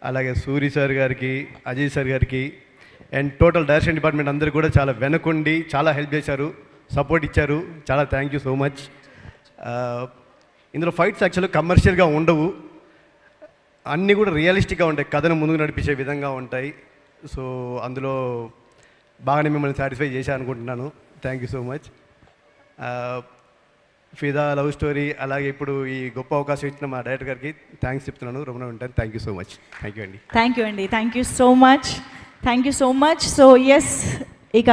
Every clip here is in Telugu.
అలాగే సూరి సార్ గారికి, అజయ్ సార్ గారికి అండ్ టోటల్ డైరెక్షన్ డిపార్ట్మెంట్ అందరూ కూడా చాలా వెనకుండి చాలా హెల్ప్ చేశారు, సపోర్ట్ ఇచ్చారు. చాలా థ్యాంక్ యూ సో మచ్. ఇందులో ఫైట్స్ యాక్చువల్గా కమర్షియల్గా ఉండవు, అన్నీ కూడా రియలిస్టిక్గా ఉంటాయి, కథను ముందుకు నడిపించే విధంగా ఉంటాయి. సో అందులో బాగానే మిమ్మల్ని సాటిస్ఫై చేశాను అనుకుంటున్నాను. Thank you so much. ఫిదా లవ్ స్టోరీ అలాగే ఇప్పుడు ఈ గొప్ప అవకాశం ఇచ్చిన మా డైరెక్టర్ గారికి థ్యాంక్స్ చెప్తున్నాను. రమణ ఉంటాను. Thank you so much. Thank you అండి. థ్యాంక్ యూ అండి. Thank you so much. Thank you so much. So yes, ఇక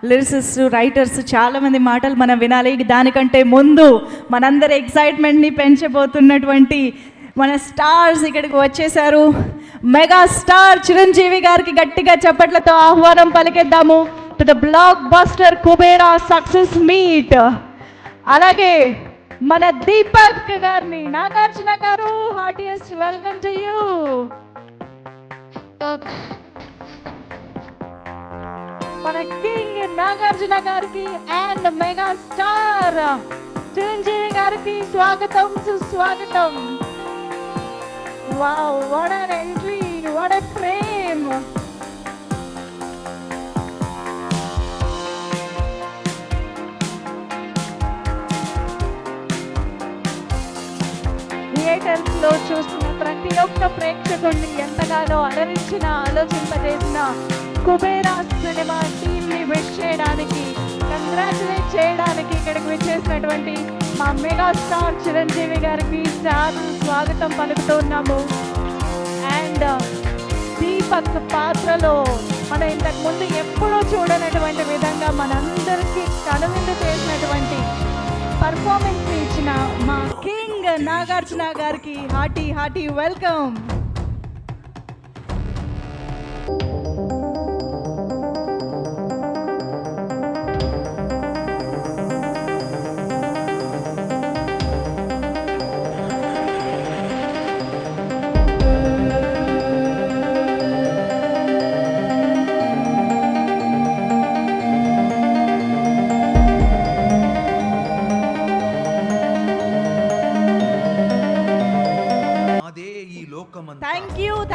లిరిసిస్ట్ రైటర్స్ చాలామంది మాటలు మనం వినాలి. దానికంటే ముందు మనందరి ఎక్సైట్మెంట్ని పెంచబోతున్నటువంటి మన స్టార్స్ ఇక్కడికి వచ్చేసారు. మెగా స్టార్ చిరంజీవి గారికి గట్టిగా చప్పట్లతో ఆహ్వానం పలికిద్దాము to the blockbuster Kubera success meet. అలాగే మన దీపక్ గారిని, Nagarjuna garu, heartiest welcome to you. మన కింగ్ నాగార్జున గారికి అండ్ మెగా స్టార్ చిరంజీవి గారికి స్వాగతం, సుస్వాగతం. Wow, what an entry, what a frame. థియేటర్స్లో చూస్తున్న ప్రతి ఒక్క ప్రేక్షకుడిని ఎంతగానో అలరించిన, ఆలోచింపజేసిన కుబేరా సినిమా టీమ్ని విష్ చేయడానికి, కంగ్రాచులేట్ చేయడానికి ఇక్కడికి విచ్చేసినటువంటి మా మెగా స్టార్ చిరంజీవి గారికి చాలా స్వాగతం పలుకుతున్నాము. అండ్ దీపక్ పాత్రలో మనం ఇంతకుముందు ఎప్పుడూ చూడనటువంటి విధంగా మనందరికీ కనువిందు చేసినటువంటి పర్ఫార్మెన్స్ ఇచ్చిన మా కింగ్ నాగార్జున గారికి హార్టీ వెల్కమ్. ఈ లోకమంతా థ్యాంక్ యూ.